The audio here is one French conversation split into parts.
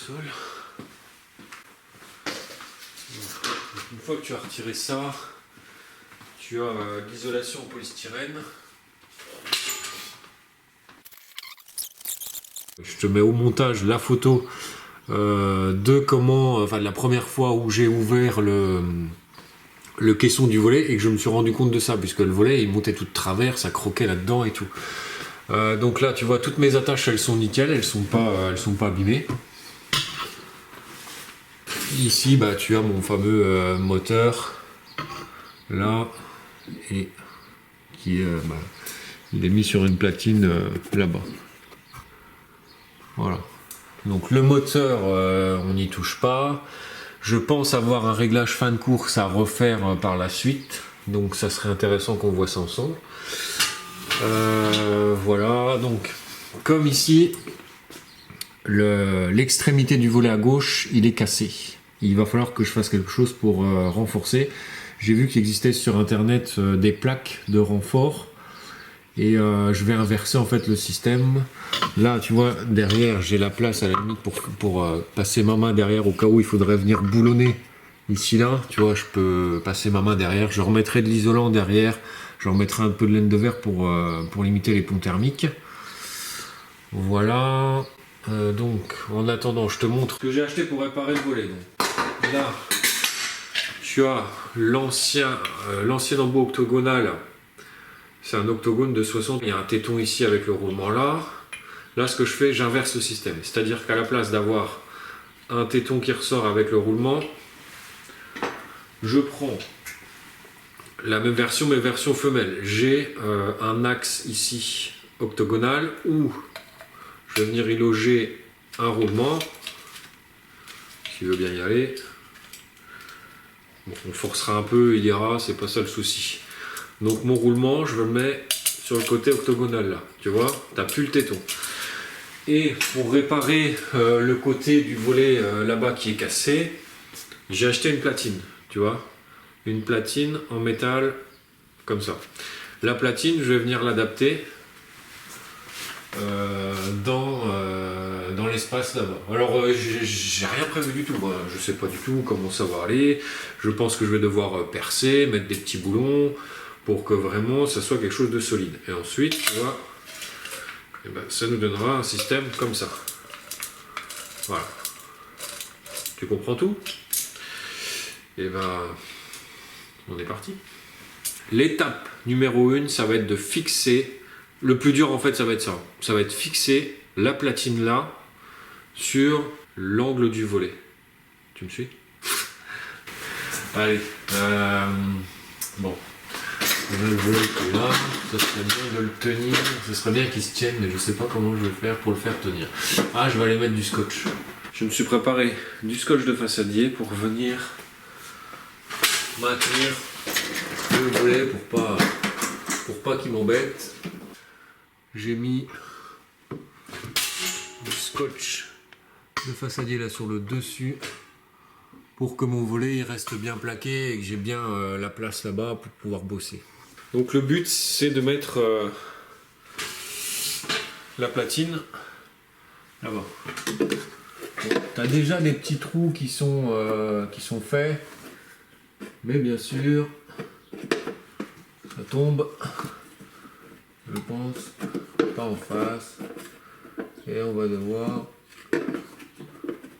sol. Une fois que tu as retiré ça, tu as l'isolation en polystyrène. Je te mets au montage la photo de comment, enfin de la première fois où j'ai ouvert le caisson du volet et que je me suis rendu compte de ça, puisque le volet il montait tout de travers, ça croquait là-dedans et tout. Donc là tu vois toutes mes attaches elles sont nickel, elles sont pas abîmées. Ici bah tu as mon fameux moteur là et qui il est mis sur une platine là-bas. Voilà. Donc le moteur on n'y touche pas. Je pense avoir un réglage fin de course à refaire par la suite. Donc ça serait intéressant qu'on voit ça ensemble. Voilà, donc comme ici, l'extrémité du volet à gauche, il est cassé. Il va falloir que je fasse quelque chose pour renforcer. J'ai vu qu'il existait sur internet des plaques de renfort. Et je vais inverser en fait le système. Là tu vois derrière j'ai la place à la limite pour passer ma main derrière au cas où il faudrait venir boulonner ici là. Tu vois je peux passer ma main derrière. Je remettrai de l'isolant derrière. Je remettrai un peu de laine de verre pour limiter les ponts thermiques. Voilà. Donc en attendant je te montre ce que j'ai acheté pour réparer le volet. Donc, là tu as l'ancien embout octogonal. C'est un octogone de 60, il y a un téton ici avec le roulement là. Là ce que je fais, j'inverse le système. C'est-à-dire qu'à la place d'avoir un téton qui ressort avec le roulement, je prends la même version mais version femelle. J'ai un axe ici octogonal où je vais venir y loger un roulement. Qui veut bien y aller. Bon, on forcera un peu, il ira, c'est pas ça le souci. Donc mon roulement, je le mets sur le côté octogonal là, tu vois, t'as plus le téton. Et pour réparer le côté du volet là-bas qui est cassé, j'ai acheté une platine, tu vois, une platine en métal comme ça. La platine, je vais venir l'adapter dans l'espace là-bas. Alors j'ai rien prévu du tout, moi. Je sais pas du tout comment ça va aller. Je pense que je vais devoir percer, mettre des petits boulons, pour que vraiment ça soit quelque chose de solide. Et ensuite, tu vois, et ben, ça nous donnera un système comme ça. Voilà. Tu comprends tout? Et ben, on est parti. L'étape numéro 1, ça va être de fixer. Le plus dur en fait, ça va être ça. Ça va être fixer la platine là sur l'angle du volet. Tu me suis? Allez. Bon. Le volet est là, ça serait bien de le tenir, ce serait bien qu'il se tienne, mais je sais pas comment je vais faire pour le faire tenir. Ah, je vais aller mettre du scotch. Je me suis préparé du scotch de façadier pour venir maintenir le volet pour pas qu'il m'embête. J'ai mis du scotch de façadier là sur le dessus pour que mon volet il reste bien plaqué et que j'ai bien la place là-bas pour pouvoir bosser. Donc le but c'est de mettre la platine là-bas. Bon, tu as déjà des petits trous qui sont faits, mais bien sûr ça tombe, je pense, pas en face et on va devoir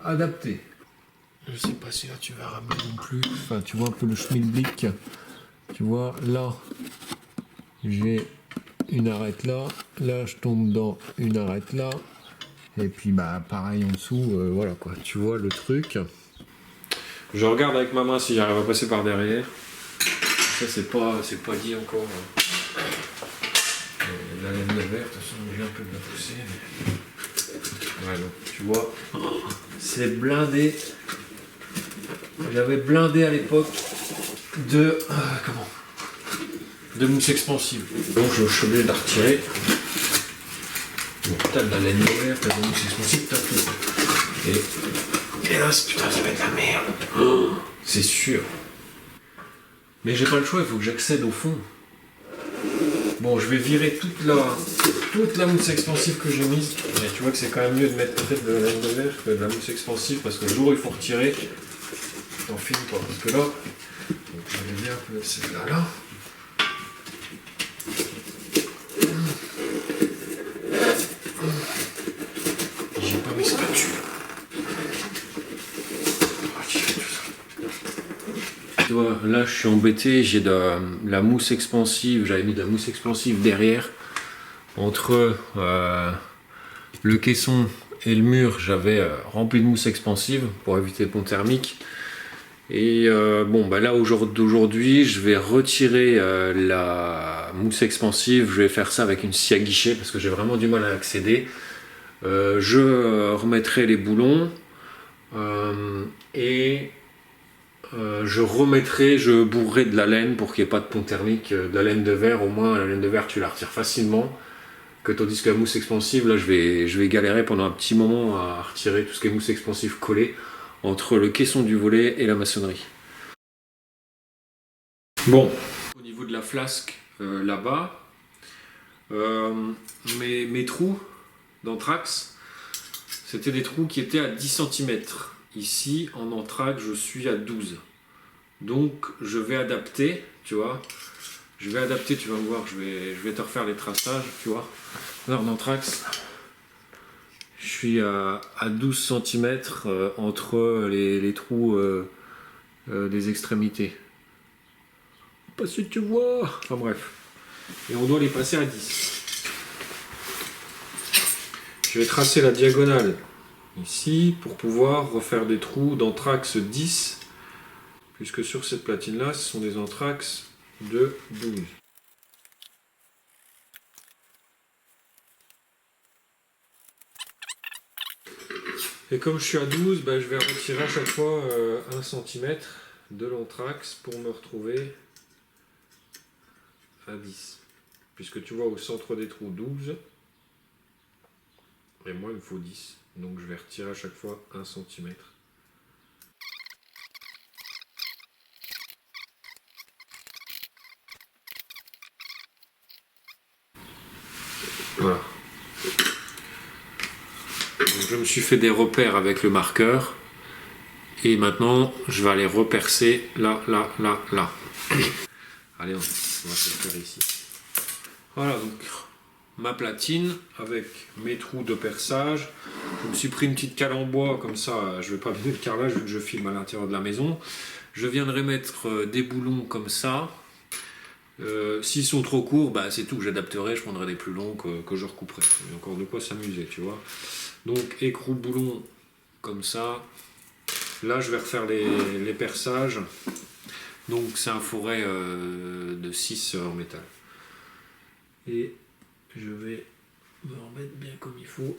adapter. Je sais pas si là tu verras bien non plus. Enfin, tu vois un peu le schmilblick. Tu vois, là, j'ai une arête là. Là, je tombe dans une arête là. Et puis, bah, pareil en dessous. Voilà quoi. Tu vois le truc. Je regarde avec ma main si j'arrive à passer par derrière. Ça, c'est pas dit encore. La laine de verre, de toute façon, j'ai un peu de la pousser. Mais... ouais, donc, tu vois, c'est blindé. J'avais blindé à l'époque de mousse expansive. Donc je suis obligé de la retirer. Bon, t'as de la laine de verre, t'as de la mousse expansive, t'as tout. Et là, putain, ça va être la merde. Oh, c'est sûr. Mais j'ai pas le choix, il faut que j'accède au fond. Bon, je vais virer toute toute la mousse expansive que j'ai mise. Et tu vois que c'est quand même mieux de mettre peut-être de la laine de verre que de la mousse expansive parce que le jour où il faut retirer, t'en finis pas. Parce que là, je vais bien un peu celle-là là. J'ai pas mes spatules. Tu vois, là je suis embêté, j'ai de la mousse expansive, j'avais mis de la mousse expansive derrière. Entre le caisson et le mur, j'avais rempli de mousse expansive pour éviter le pont thermique. Et bon, bah là aujourd'hui, je vais retirer la mousse expansive. Je vais faire ça avec une scie à guichet parce que j'ai vraiment du mal à accéder. Je remettrai les boulons et je bourrerai de la laine pour qu'il n'y ait pas de pont thermique, de la laine de verre. Au moins, la laine de verre, tu la retires facilement. Tandis que la mousse expansive, là, je vais galérer pendant un petit moment à retirer tout ce qui est mousse expansive collée entre le caisson du volet et la maçonnerie. Bon, au niveau de la flasque, là-bas, mes trous d'anthrax, c'était des trous qui étaient à 10 cm. Ici, en anthrax, je suis à 12. Donc, je vais adapter, tu vois. Je vais adapter, tu vas me voir, je vais te refaire les traçages, tu vois. Là, en anthrax, je suis à 12 cm entre les trous des extrémités. Pas si tu vois. Enfin bref. Et on doit les passer à 10. Je vais tracer la diagonale ici pour pouvoir refaire des trous d'anthrax 10. Puisque sur cette platine-là, ce sont des anthrax de 12. Et comme je suis à 12, je vais retirer à chaque fois 1 cm de l'anthrax pour me retrouver à 10. Puisque tu vois au centre des trous 12, et moi il me faut 10. Donc je vais retirer à chaque fois 1 cm. Voilà. Donc je me suis fait des repères avec le marqueur. Et maintenant, je vais aller repercer là, là, là, là. Allez, on va se le faire ici. Voilà, donc ma platine avec mes trous de perçage. Je me suis pris une petite cale en bois, comme ça, je ne vais pas donner le carrelage vu que je filme à l'intérieur de la maison. Je viendrai mettre des boulons comme ça. S'ils sont trop courts, c'est tout, j'adapterai, je prendrai des plus longs que je recouperai. Il y a encore de quoi s'amuser, tu vois. Donc écrou boulon comme ça. Là, je vais refaire les perçages. Donc, c'est un foret de 6 en métal. Et je vais me remettre bien comme il faut.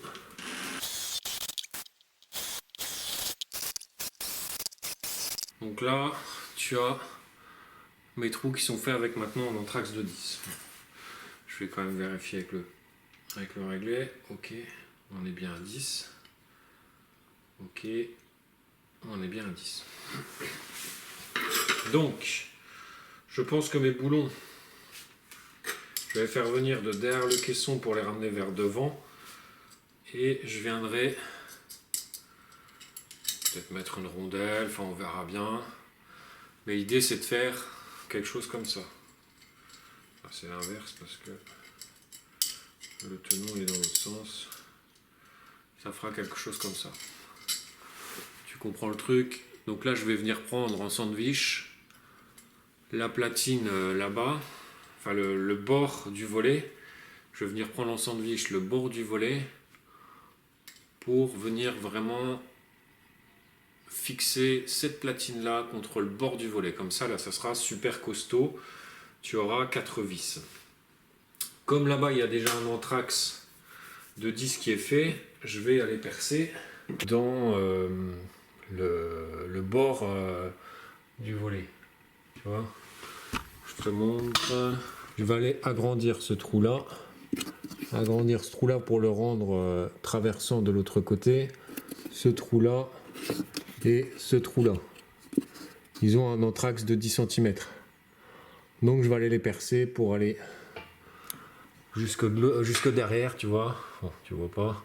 Donc là, tu as mes trous qui sont faits avec maintenant un anthrax de 10. Je vais quand même vérifier avec le réglé. Ok, on est bien à 10. Ok, on est bien à 10. Donc, je pense que mes boulons, je vais faire venir de derrière le caisson pour les ramener vers devant. Et je viendrai peut-être mettre une rondelle, enfin on verra bien. Mais l'idée c'est de faire quelque chose comme ça. Enfin, c'est l'inverse parce que le tenon est dans l'autre sens. Ça fera quelque chose comme ça. Tu comprends le truc? Donc là je vais venir prendre en sandwich la platine là-bas, enfin le bord du volet. Je vais venir prendre en sandwich le bord du volet pour venir vraiment fixer cette platine là contre le bord du volet. Comme ça, là, ça sera super costaud. Tu auras 4 vis. Comme là-bas, il y a déjà un anthrax de 10 qui est fait, je vais aller percer dans le bord du volet. Tu vois? Je te montre. Je vais aller agrandir ce trou-là. Agrandir ce trou-là pour le rendre traversant de l'autre côté. Ce trou-là et ce trou-là. Ils ont un anthrax de 10 cm. Donc je vais aller les percer pour aller jusque derrière, tu vois. Bon, tu vois pas.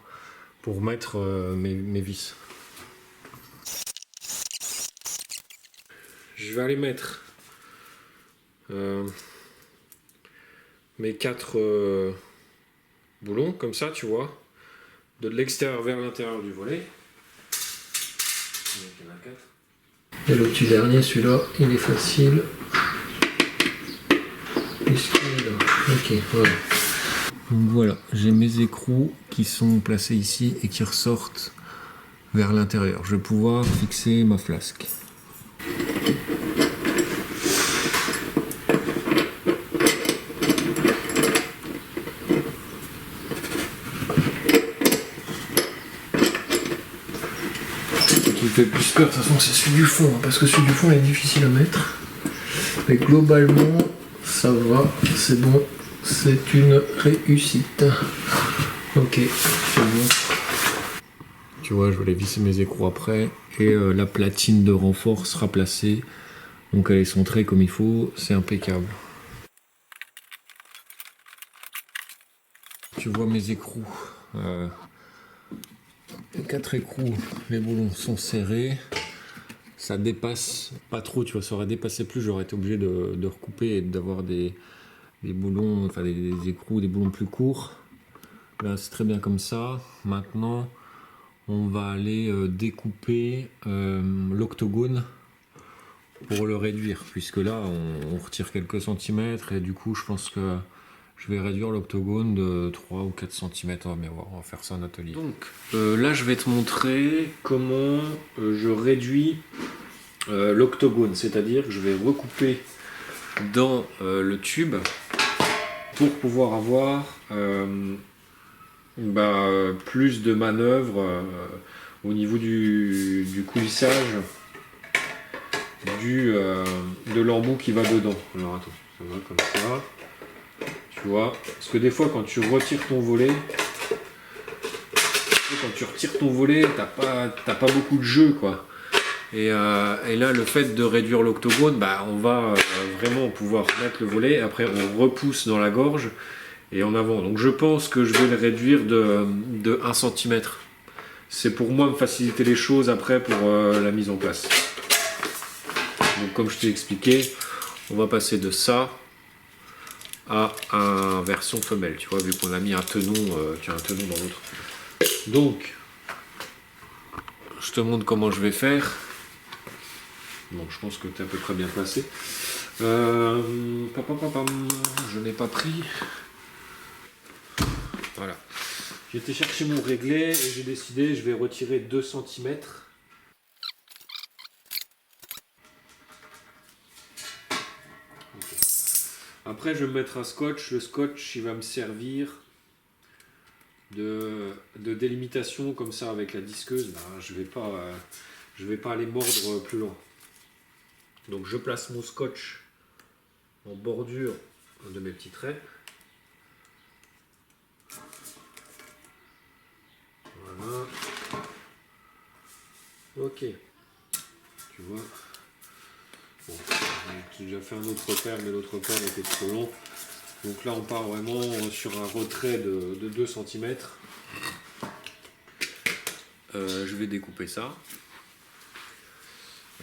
Pour mettre mes vis. Je vais aller mettre mes 4 boulons comme ça, tu vois, de l'extérieur vers l'intérieur du volet. Donc, il y en a 4. Et le petit dernier, celui-là, il est facile. Ok, voilà. Donc voilà, j'ai mes écrous qui sont placés ici et qui ressortent vers l'intérieur. Je vais pouvoir fixer ma flasque. Ce qui me fait plus peur, de toute façon, c'est celui du fond, hein, parce que celui du fond est difficile à mettre. Mais globalement, ça va, c'est bon, c'est une réussite. Ok, c'est bon. Tu vois, je vais aller visser mes écrous après, et la platine de renfort sera placée, donc elle est centrée comme il faut, c'est impeccable. Tu vois mes écrous, les 4 écrous, les boulons sont serrés, ça dépasse pas trop, tu vois, ça aurait dépassé plus, j'aurais été obligé de recouper et d'avoir des boulons, enfin des écrous, des boulons plus courts. Là c'est très bien comme ça. Maintenant on va aller découper l'octogone pour le réduire, puisque là on retire quelques centimètres et du coup je pense que je vais réduire l'octogone de 3 ou 4 cm, mais on va faire ça en atelier. Donc là je vais te montrer comment je réduis l'octogone, c'est-à-dire que je vais recouper dans le tube pour pouvoir avoir plus de manœuvre au niveau du coulissage de l'embout qui va dedans. Alors attends, ça va comme ça. Tu vois, parce que des fois quand tu retires ton volet, t'as pas beaucoup de jeu, quoi. Et là, le fait de réduire l'octogone, on va vraiment pouvoir mettre le volet. Après, on repousse dans la gorge et en avant. Donc, je pense que je vais le réduire de 1 cm. C'est pour moi me faciliter les choses après pour la mise en place. Donc, comme je t'ai expliqué, on va passer de ça à une version femelle. Tu vois, vu qu'on a mis un tenon, qu'il y a un tenon dans l'autre. Donc, je te montre comment je vais faire. Bon, je pense que tu es à peu près bien placé. Je n'ai pas pris. Voilà. J'ai été chercher mon réglet et j'ai décidé, je vais retirer 2 cm. Okay. Après, je vais me mettre un scotch. Le scotch, il va me servir de délimitation comme ça avec la disqueuse. Je vais pas aller mordre plus loin. Donc je place mon scotch en bordure de mes petits traits. Voilà. Ok. Tu vois. Bon, j'ai déjà fait un autre repère, mais l'autre repère était trop long. Donc là on part vraiment sur un retrait de 2 cm. Je vais découper ça.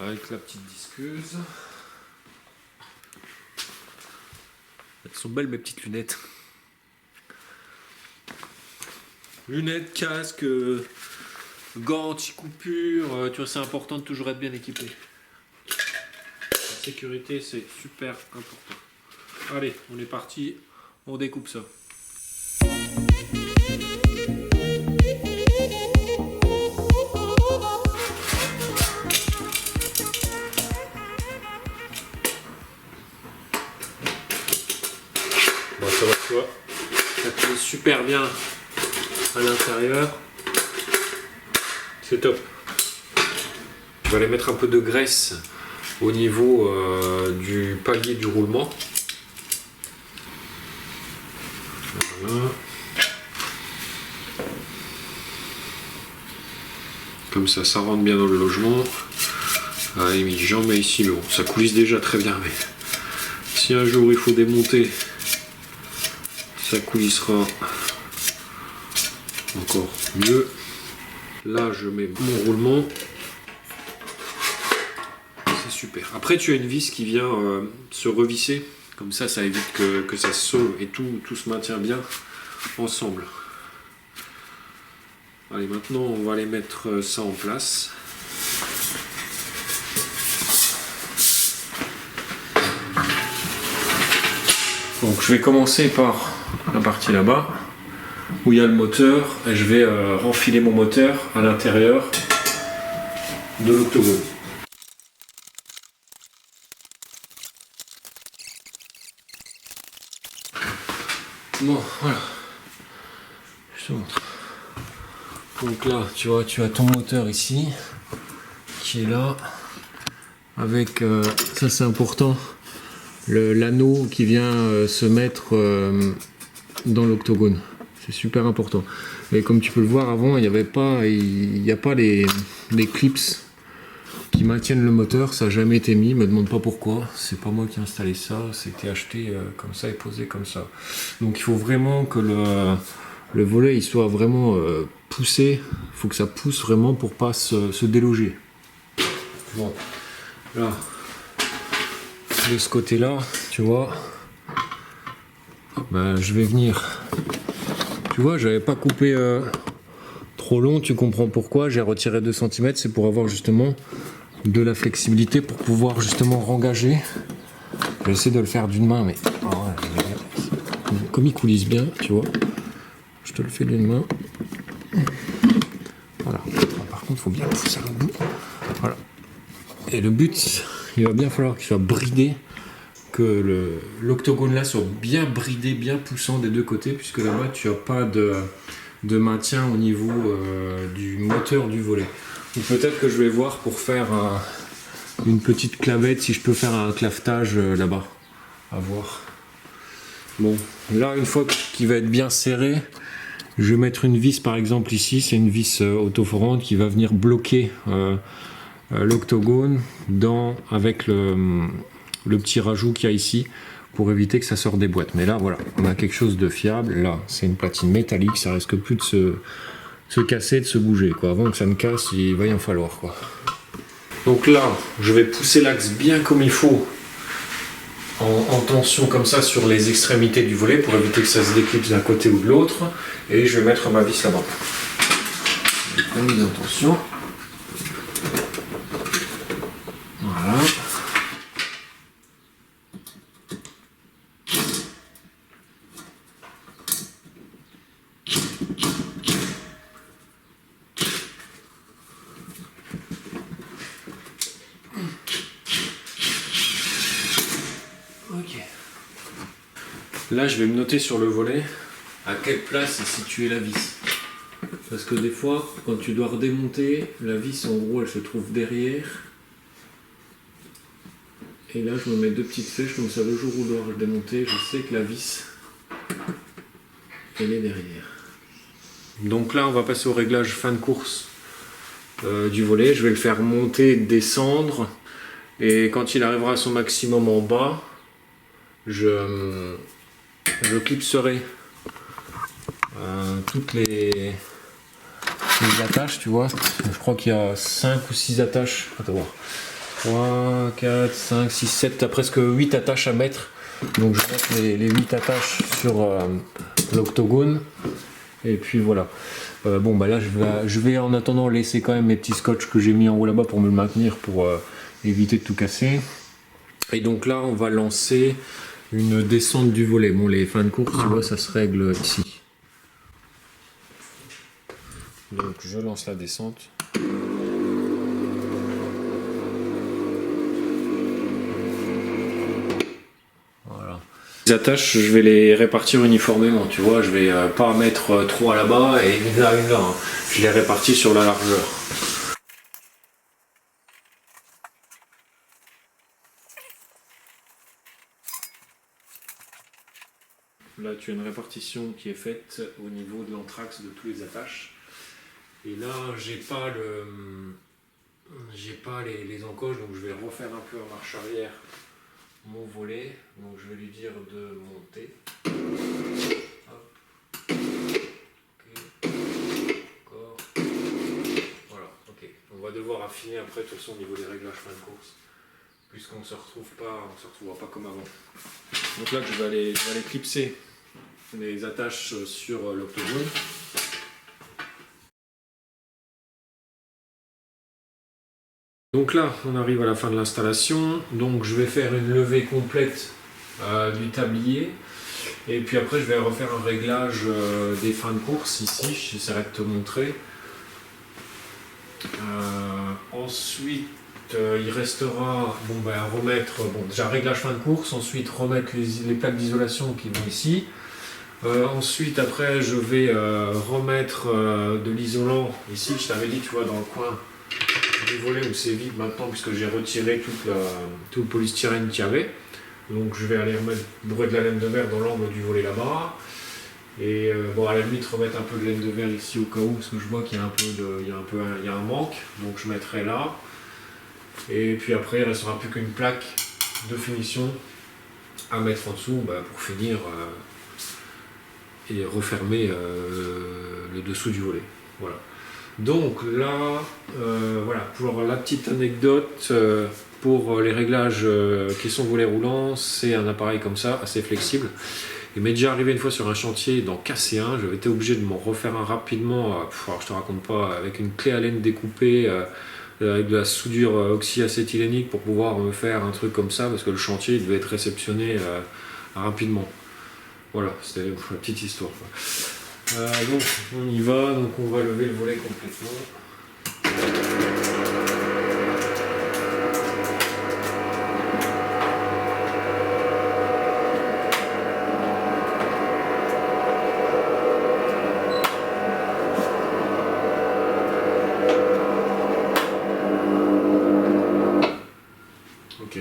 Avec la petite disqueuse. Elles sont belles mes petites lunettes. Lunettes, casque, gants anti-coupure, tu vois, c'est important de toujours être bien équipé. La sécurité, c'est super important. Allez, on est parti, on découpe ça. Bon, ça va, tu vois, ça tient super bien à l'intérieur. C'est top. Je vais aller mettre un peu de graisse au niveau du palier du roulement. Voilà. Comme ça, ça rentre bien dans le logement. Allez, j'en mets ici, mais bon, ça coulisse déjà très bien. Mais si un jour il faut démonter, ça coulissera encore mieux. Là, je mets mon roulement. C'est super. Après, tu as une vis qui vient se revisser. Comme ça évite que ça se sauve et tout se maintient bien ensemble. Allez, maintenant, on va aller mettre ça en place. Donc, je vais commencer par la partie là-bas, où il y a le moteur, et je vais renfiler mon moteur à l'intérieur de l'octogone. Bon, voilà. Je te montre. Donc là, tu vois, tu as ton moteur ici, qui est là, avec, ça c'est important, l'anneau qui vient se mettre dans l'octogone. C'est super important. Et comme tu peux le voir avant, il n'y a pas les clips qui maintiennent le moteur, ça n'a jamais été mis, me demande pas pourquoi, c'est pas moi qui ai installé ça, c'était acheté comme ça et posé comme ça. Donc il faut vraiment que le volet il soit vraiment poussé, il faut que ça pousse vraiment pour pas se déloger. Bon, là, de ce côté là, tu vois, ben, je vais venir, tu vois, j'avais pas coupé trop long, tu comprends pourquoi, j'ai retiré 2 cm, c'est pour avoir justement de la flexibilité pour pouvoir justement rengager. J'essaie de le faire d'une main, mais oh ouais, comme il coulisse bien, tu vois, je te le fais d'une main. Voilà. Par contre, il faut bien pousser à bout. Voilà. Et le but, il va bien falloir qu'il soit bridé, que l'octogone là soit bien bridé, bien poussant des deux côtés, puisque là-bas tu n'as pas de maintien au niveau du moteur du volet. Ou peut-être que je vais voir pour faire une petite clavette, si je peux faire un clavetage là-bas. À voir. Bon, là une fois qu'il va être bien serré, je vais mettre une vis par exemple ici, c'est une vis autoforante qui va venir bloquer l'octogone avec le petit rajout qu'il y a ici pour éviter que ça sorte des boîtes. Mais là voilà, on a quelque chose de fiable. Là c'est une platine métallique, ça risque plus de se casser, de se bouger quoi. Avant que ça me casse, il va y en falloir quoi. Donc là, je vais pousser l'axe bien comme il faut en tension comme ça sur les extrémités du volet pour éviter que ça se déclipse d'un côté ou de l'autre, et je vais mettre ma vis là-bas. Mise en tension. Voilà. Ok. Là, je vais me noter sur le volet à quelle place est située la vis. Parce que des fois, quand tu dois redémonter, la vis en gros elle se trouve derrière. Et là, je me mets 2 petites flèches, comme ça le jour où je dois redémonter, je sais que la vis elle est derrière. Donc là, on va passer au réglage fin de course du volet. Je vais le faire monter, descendre. Et quand il arrivera à son maximum en bas, je clipserai toutes les attaches, tu vois. Je crois qu'il y a 5 ou 6 attaches. Attends voir. 3, 4, 5, 6, 7, tu as presque 8 attaches à mettre. Donc je vais mettre les 8 attaches sur l'octogone. Et puis voilà. Bon bah là je vais en attendant laisser quand même mes petits scotch que j'ai mis en haut là-bas pour me le maintenir, pour éviter de tout casser. Et donc là on va lancer une descente du volet. Bon, les fins de course, tu vois, ça se règle ici. Donc je lance la descente. Voilà. Les attaches, je vais les répartir uniformément, tu vois, je vais pas mettre 3 là-bas et une là, hein. Je les répartis sur la largeur. Là, tu as une répartition qui est faite au niveau de l'anthrax de tous les attaches. Et là, j'ai pas les encoches, donc je vais refaire un peu en marche arrière mon volet. Donc je vais lui dire de monter. raffiner après de toute façon au niveau des réglages fin de course. Puisqu'on ne se retrouvera pas comme avant. Donc là je vais aller clipser les attaches sur l'octogone. Donc là on arrive à la fin de l'installation. Donc je vais faire une levée complète du tablier. Et puis après je vais refaire un réglage des fins de course ici, j'essaierai de te montrer. Ensuite il restera remettre, déjà réglage fin de course, ensuite remettre les plaques d'isolation qui vont ici. Ensuite après je vais remettre de l'isolant ici, je t'avais dit tu vois dans le coin du volet où c'est vide maintenant puisque j'ai retiré tout le polystyrène qu'il y avait. Donc je vais aller bourrer de la laine de verre dans l'angle du volet là-bas. Et à la limite remettre un peu de laine de verre ici au cas où, parce que je vois qu'il y a il y a un manque, donc je mettrai là. Et puis après il ne restera plus qu'une plaque de finition à mettre en dessous pour finir et refermer le dessous du volet. Voilà. Donc là, pour la petite anecdote, pour les réglages qui sont volets roulants, c'est un appareil comme ça, assez flexible. Il m'est déjà arrivé une fois sur un chantier d'en casser un, j'avais été obligé de m'en refaire un rapidement, alors je te raconte pas, avec une clé à laine découpée, avec de la soudure oxyacétylénique pour pouvoir me faire un truc comme ça, parce que le chantier il devait être réceptionné rapidement. Voilà, c'était la petite histoire. Donc on y va, donc on va lever le volet complètement. Ok.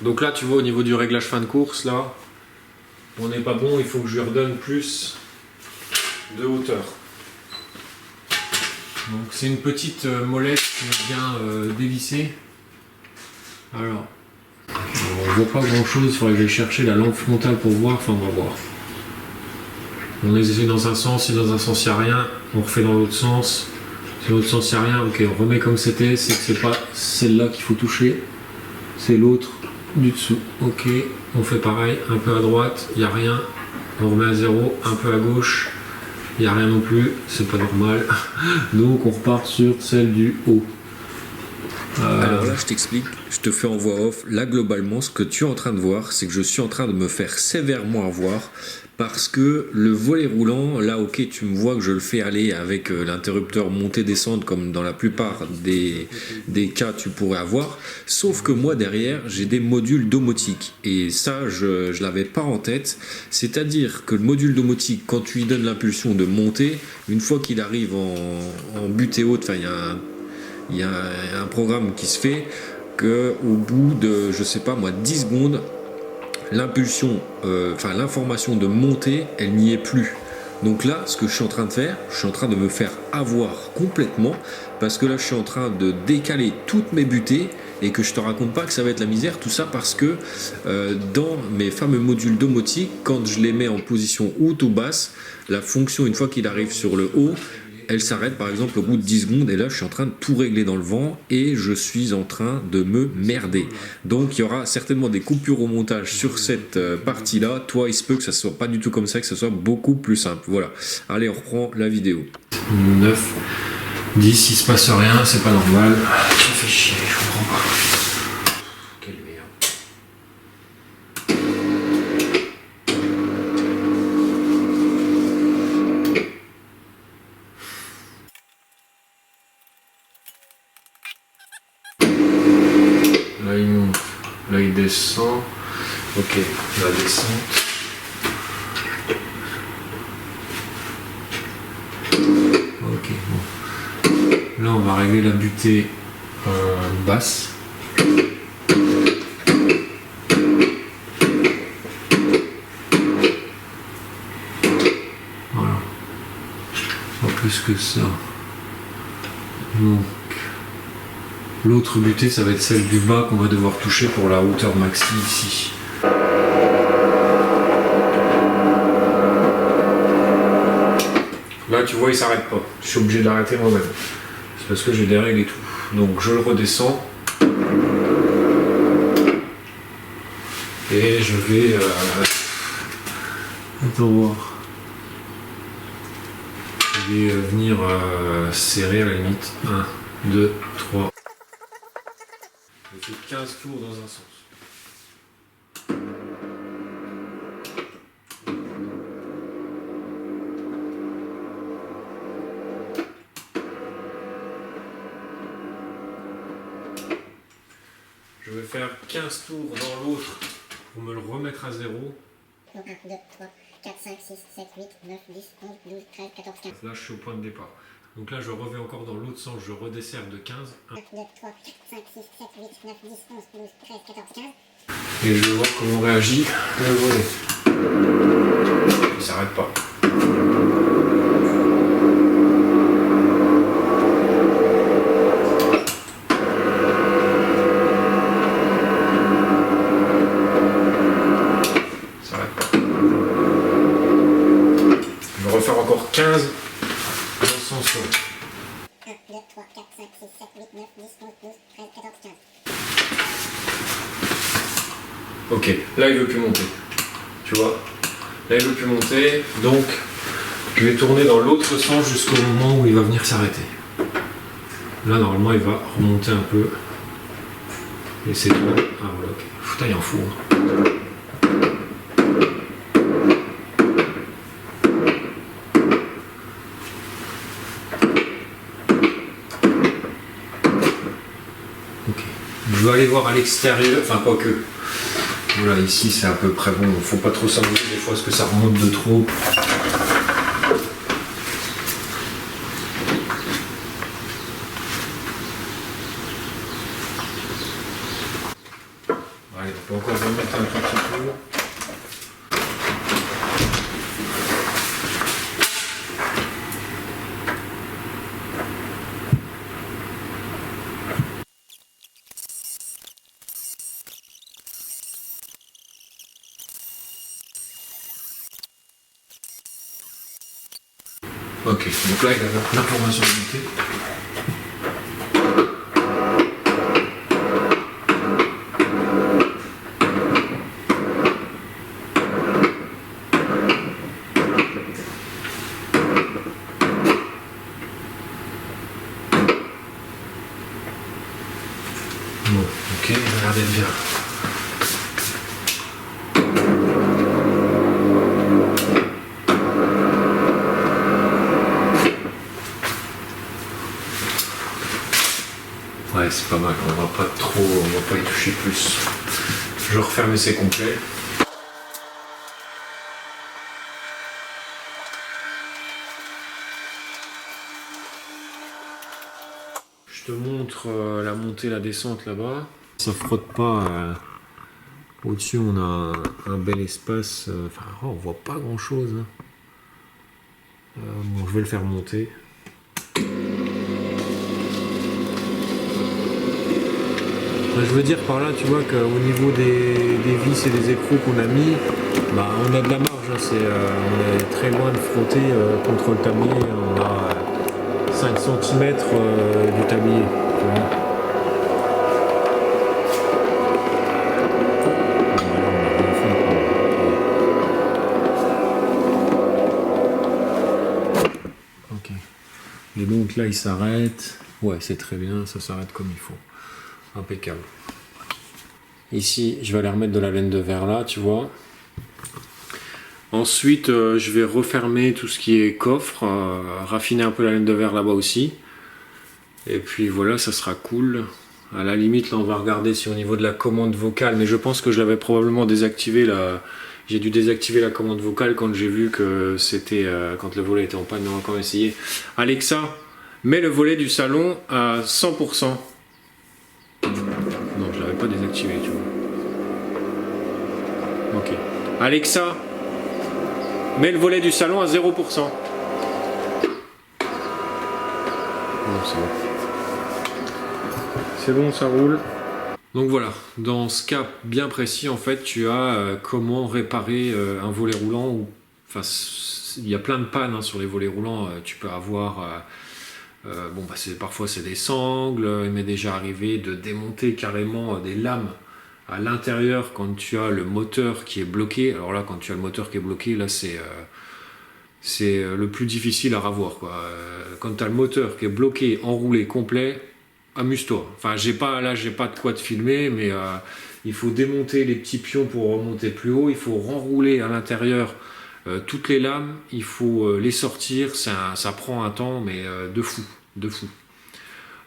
Donc là tu vois au niveau du réglage fin de course, là on n'est pas bon, il faut que je lui redonne plus de hauteur. Donc c'est une petite molette qui vient dévisser. Alors, on voit pas grand chose, il faudrait que j'aille chercher la lampe frontale pour voir, enfin on va voir. On essaie dans un sens, si dans un sens il n'y a rien, on refait dans l'autre sens. Si dans l'autre sens il n'y a rien, ok, on remet comme c'était, c'est que c'est pas celle-là qu'il faut toucher, c'est l'autre du dessous. Ok, on fait pareil, un peu à droite, il n'y a rien, on remet à zéro, un peu à gauche, il n'y a rien non plus, c'est pas normal. Donc on repart sur celle du haut. Alors là je t'explique, je te fais en voix off. Là globalement ce que tu es en train de voir, c'est que je suis en train de me faire sévèrement avoir. Parce que le volet roulant, là ok tu me vois que je le fais aller avec l'interrupteur monter-descendre comme dans la plupart des cas tu pourrais avoir. Sauf que moi derrière j'ai des modules domotiques et ça je l'avais pas en tête. C'est-à-dire que le module domotique, quand tu lui donnes l'impulsion de monter, une fois qu'il arrive en butée haute, enfin il y a un programme qui se fait qu'au bout de je sais pas moi 10 secondes, l'impulsion, l'information de monter, elle n'y est plus. Donc là, ce que je suis en train de faire, je suis en train de me faire avoir complètement, parce que là, je suis en train de décaler toutes mes butées, et que je te raconte pas que ça va être la misère, tout ça parce que dans mes fameux modules domotiques, quand je les mets en position haute ou basse, la fonction, une fois qu'il arrive sur le haut, elle s'arrête par exemple au bout de 10 secondes et là je suis en train de tout régler dans le vent et je suis en train de me merder. Donc il y aura certainement des coupures au montage sur cette partie là. Toi il se peut que ça soit pas du tout comme ça, que ça soit beaucoup plus simple. Voilà, allez on reprend la vidéo. 9, 10, il se passe rien, c'est pas normal. Ça fait chier, je comprends pas. Quelle merde. Là il monte, là il descend. Ok, la descente. Ok, bon. Là on va régler la butée basse. Voilà. Pas plus que ça. Donc l'autre butée, ça va être celle du bas qu'on va devoir toucher pour la hauteur maxi ici. Là, tu vois, il s'arrête pas. Je suis obligé d'arrêter moi-même. C'est parce que j'ai des règles et tout. Donc je le redescends. Et je vais... Attends voir. Je vais venir serrer à la limite. 1, 2, 3. Je fais 15 tours dans un sens. Je vais faire 15 tours dans l'autre pour me le remettre à zéro. 1, 2, 3, 4, 5, 6, 7, 8, 9, 10, 11, 12, 13, 14, 15. Là, je suis au point de départ. Donc là, je reviens encore dans l'autre sens, je redesserre de 15. 1, 2, 3, 4, 5, 6, 7, 8, 9, 10, 11, 12, 13, 14, 15. Et je vais voir comment réagit le volet. Il s'arrête pas. Il s'arrête pas. Je vais refaire encore 15 dans ce sens-là. 1, 2, 3, 4, 5, 6, 7, 8, 9, 10, 11, 12, 13, 14, 15. Ok, là il veut plus monter. Tu vois? Là il veut plus monter, donc je vais tourner dans l'autre sens jusqu'au moment où il va venir s'arrêter. Là normalement il va remonter un peu. Et c'est tout. Ah voilà, ok. Putain, il en fout. Ok. Je vais aller voir à l'extérieur, enfin pas que. Voilà, ici c'est à peu près bon, faut pas trop s'amuser des fois parce que ça remonte de trop. Allez, on peut encore remettre un tout petit peu. Ok, donc là il a l'information limitée. Bon, ok, il a l'air d'être bien. Ouais, c'est pas mal, on va pas y toucher plus. Je referme l'essai complet. Je te montre la montée, la descente là-bas. Ça frotte pas. Au-dessus, on a un bel espace. Enfin, on voit pas grand-chose. Bon, je vais le faire monter. Je veux dire par là, tu vois qu'au niveau des vis et des écrous qu'on a mis, bah, on a de la marge. On est très loin de frotter contre le tablier. On a 5 cm du tablier. Tu vois. Ok. Et donc là, il s'arrête. Ouais, c'est très bien. Ça s'arrête comme il faut. Impeccable. Ici, je vais aller remettre de la laine de verre là, tu vois. Ensuite, je vais refermer tout ce qui est coffre, raffiner un peu la laine de verre là-bas aussi. Et puis voilà, ça sera cool. À la limite, là, on va regarder si au niveau de la commande vocale, mais je pense que je l'avais probablement désactivé là. J'ai dû désactiver la commande vocale quand j'ai vu que c'était quand le volet était en panne. On va encore essayer. Alexa, mets le volet du salon à 100%. Non, je l'avais pas désactivé, tu vois. Ok. Alexa, mets le volet du salon à 0%. Non, c'est bon. C'est bon, ça roule. Donc voilà, dans ce cas bien précis, en fait, tu as comment réparer un volet roulant. Enfin, il y a plein de pannes sur les volets roulants. Tu peux avoir Bon, bah, parfois c'est des sangles. Il m'est déjà arrivé de démonter carrément des lames à l'intérieur quand tu as le moteur qui est bloqué. Alors là, quand tu as le moteur qui est bloqué, là c'est le plus difficile à ravoir, quoi. Quand tu as le moteur qui est bloqué, enroulé, complet, amuse-toi. Enfin, j'ai pas de quoi te filmer, mais il faut démonter les petits pions pour remonter plus haut. Il faut renrouler à l'intérieur toutes les lames. Il faut les sortir. Ça prend un temps, mais de fou, de fou.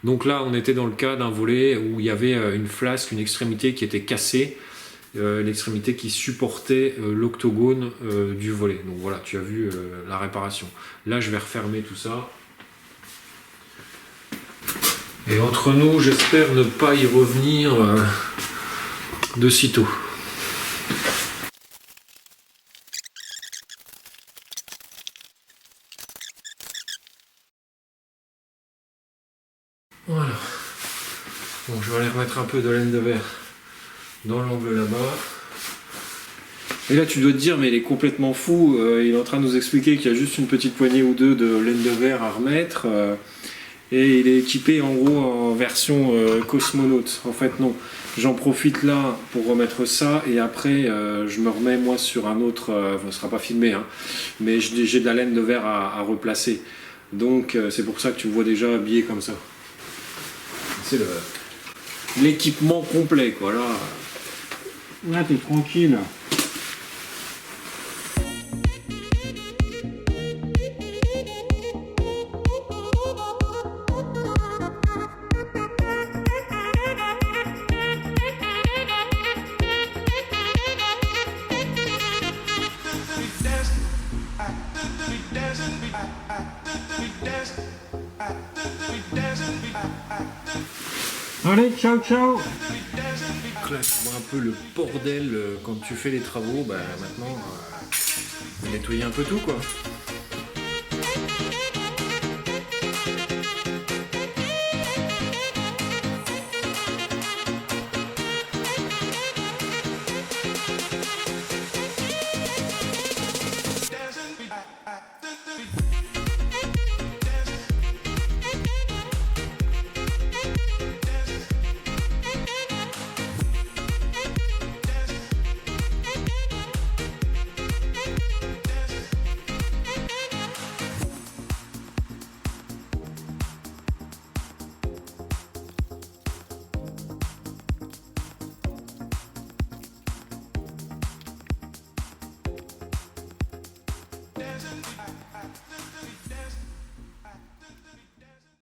Donc là, on était dans le cas d'un volet où il y avait une flasque, une extrémité qui était cassée, l'extrémité qui supportait l'octogone du volet. Donc voilà, tu as vu la réparation. Là, je vais refermer tout ça. Et entre nous, j'espère ne pas y revenir de sitôt. Voilà. Bon, je vais aller remettre un peu de laine de verre dans l'angle là-bas. Et là, tu dois te dire, mais il est complètement fou. Il est en train de nous expliquer qu'il y a juste une petite poignée ou deux de laine de verre à remettre. Et il est équipé en gros en version cosmonaute. En fait, non. J'en profite là pour remettre ça. Et après, je me remets moi sur un autre. Ce ne sera pas filmé, hein, mais j'ai de la laine de verre à replacer. Donc, c'est pour ça que tu me vois déjà habillé comme ça. C'est l'équipement complet, quoi. Là, t'es tranquille. Allez, ciao, ciao. Là, tu vois un peu le bordel quand tu fais les travaux. Bah, maintenant, nettoyer un peu tout, quoi.